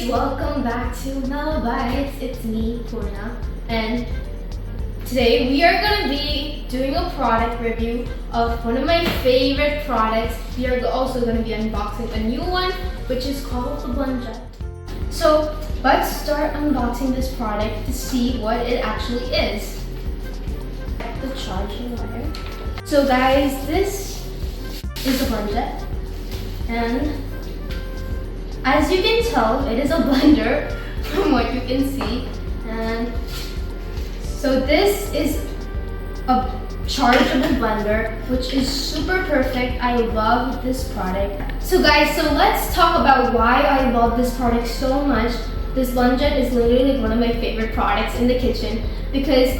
welcome back to MellowBites. It's me, Purna, and today we are going to be doing a product review of one of my favorite products. We are also going to be unboxing a new one, which is called the BlendJet. So let's start unboxing this product to see what it actually is. The charging wire. So guys, this is the BlendJet, and as you can tell, it is a blender from what you can see. And so this is a chargeable blender, which is super perfect. I love this product. So guys, let's talk about why I love this product so much. This BlendJet is literally one of my favorite products in the kitchen because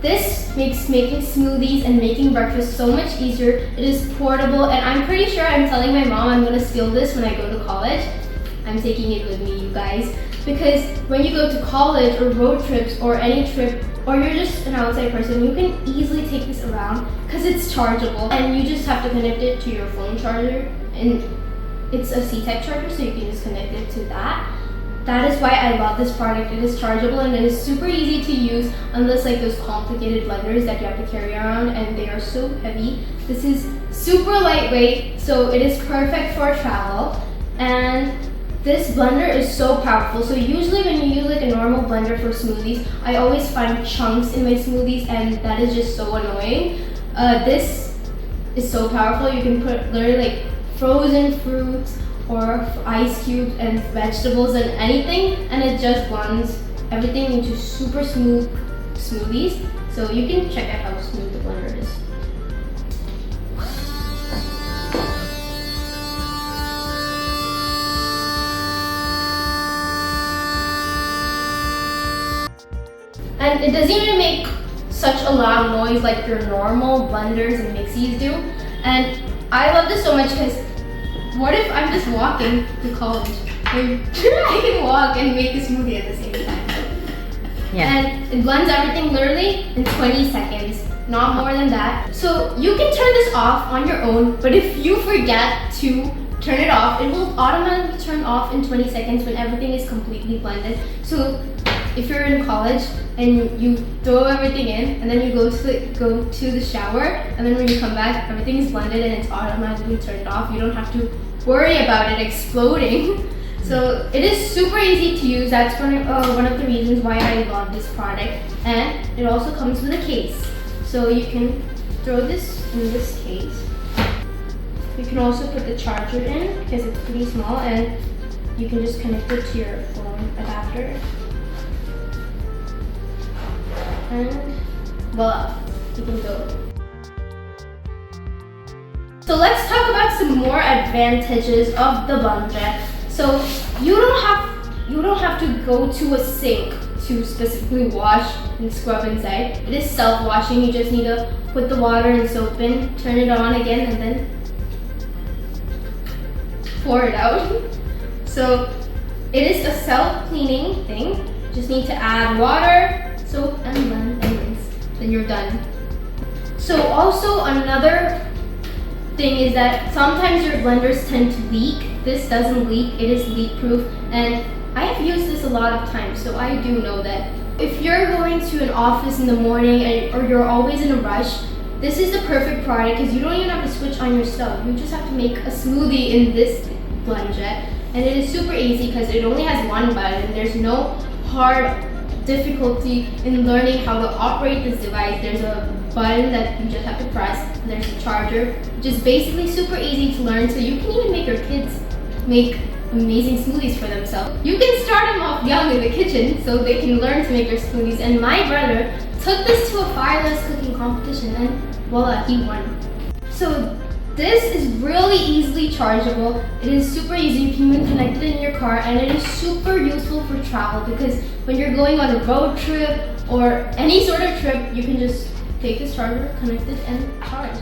this makes making smoothies and making breakfast so much easier. It is portable, and I'm pretty sure I'm telling my mom I'm gonna steal this when I go to college. I'm taking it with me, you guys, because when you go to college or road trips or any trip, or you're just an outside person, you can easily take this around because it's chargeable, and you just have to connect it to your phone charger, and it's a C-type charger, so you can just connect it to that. That is why I love this product. It is chargeable and it is super easy to use, unless like those complicated blenders that you have to carry around and they are so heavy. This is super lightweight, so it is perfect for travel. And this blender is so powerful. So usually when you use like a normal blender for smoothies, I always find chunks in my smoothies, and that is just so annoying. This is so powerful. You can put literally like frozen fruits or ice cubes and vegetables and anything, and it just blends everything into super smooth smoothies. So you can check out how smooth the blender is. And it doesn't even make such a loud noise like your normal blenders and mixies do. And I love this so much because what if I'm just walking to college? I can walk and make a smoothie at the same time. Yeah. And it blends everything literally in 20 seconds, not more than that. So you can turn this off on your own, but if you forget to turn it off, it will automatically turn off in 20 seconds when everything is completely blended. So if you're in college and you throw everything in, and then you go to the shower, and then when you come back, everything is blended and it's automatically turned off. You don't have to worry about it exploding. So it is super easy to use. That's one of the reasons why I love this product. And it also comes with a case, so you can throw this in this case. You can also put the charger in because it's pretty small, and you can just connect it to your phone adapter. And voila, you can go. So let's talk about some more advantages of the BlendJet. So you don't have to go to a sink to specifically wash and scrub inside. It is self-washing. You just need to put the water and soap in, turn it on again, and then pour it out. So it is a self-cleaning thing. Just need to add water, soap, and blend and rinse. Then you're done. So also another thing is that sometimes your blenders tend to leak. This doesn't leak. It is leak proof, and I have used this a lot of times, so I do know that if you're going to an office in the morning or you're always in a rush, this is the perfect product because you don't even have to switch on your stove. You just have to make a smoothie in this BlendJet, and it is super easy because it only has one button. There's no hard difficulty in learning how to operate this device. There's a button that you just have to press. There's a charger, which is basically super easy to learn, so you can even make your kids make amazing smoothies for themselves. You can start them off young in the kitchen so they can learn to make their smoothies. And my brother took this to a fireless cooking competition, and voila, he won. So this is really easily chargeable. It is super easy. You can even connect it in your car, and it is super useful for travel because when you're going on a road trip or any sort of trip, you can just take this charger, connect it, and charge.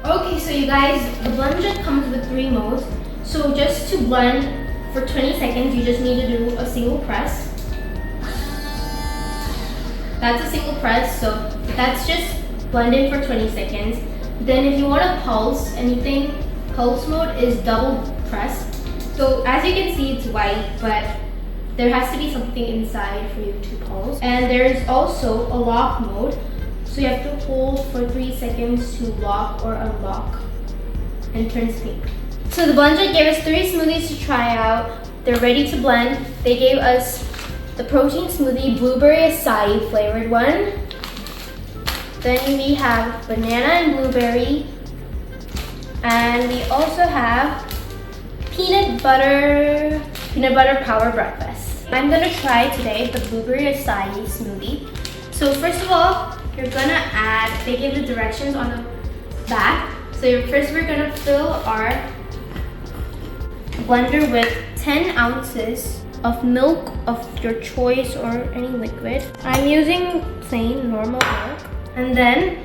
Okay, so you guys, the BlendJet comes with 3 modes. So just to blend for 20 seconds, you just need to do a single press. That's a single press, so that's just blending for 20 seconds. Then if you want to pulse anything, pulse mode is double press. So as you can see, it's white, but there has to be something inside for you to pulse. And there's also a lock mode. So you have to hold for 3 seconds to lock or unlock and turns pink. So the BlendJet gave us 3 smoothies to try out. They're ready to blend. They gave us the protein smoothie blueberry acai flavored one. Then we have banana and blueberry. And we also have peanut butter power breakfast. I'm gonna try today the blueberry acai smoothie. So first of all, you're gonna add, they give the directions on the back. So first we're gonna fill our blender with 10 ounces of milk of your choice or any liquid. I'm using plain normal milk. And then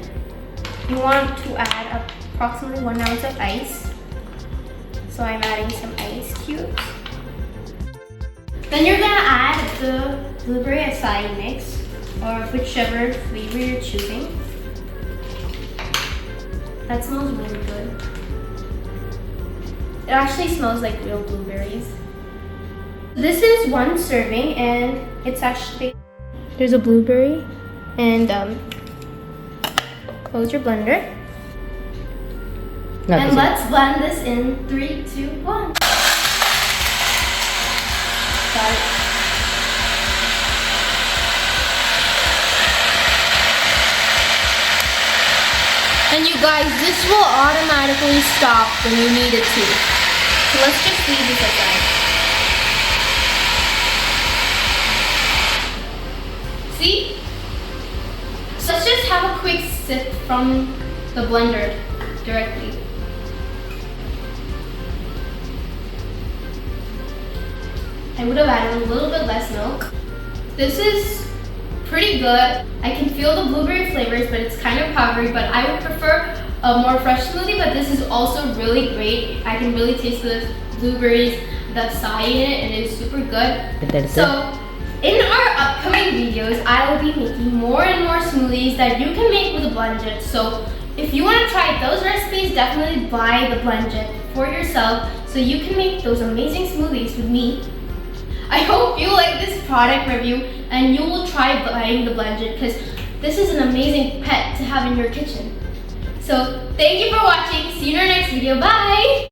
you want to add approximately 1 ounce of ice. So I'm adding some ice cubes. Then you're gonna add the blueberry acai mix or whichever flavor you're choosing. That smells really good. It actually smells like real blueberries. This is 1 serving and it's actually, there's a blueberry and close your blender. And let's blend this in 3, 2, 1. Got it. And you guys, this will automatically stop when you need it to. So let's just leave this aside. See? So let's just have a quick sip from the blender directly. I would have added a little bit less milk. This is pretty good. I can feel the blueberry flavors, but it's kind of powdery, but I would prefer a more fresh smoothie, but this is also really great. I can really taste the blueberries, the acai in it, and it's super good. So, in our upcoming videos, I will be making more and more smoothies that you can make with the BlendJet. So, if you want to try those recipes, definitely buy the BlendJet for yourself so you can make those amazing smoothies with me. I hope you like this product review and you will try buying the BlendJet because this is an amazing pet to have in your kitchen. So thank you for watching. See you in our next video. Bye!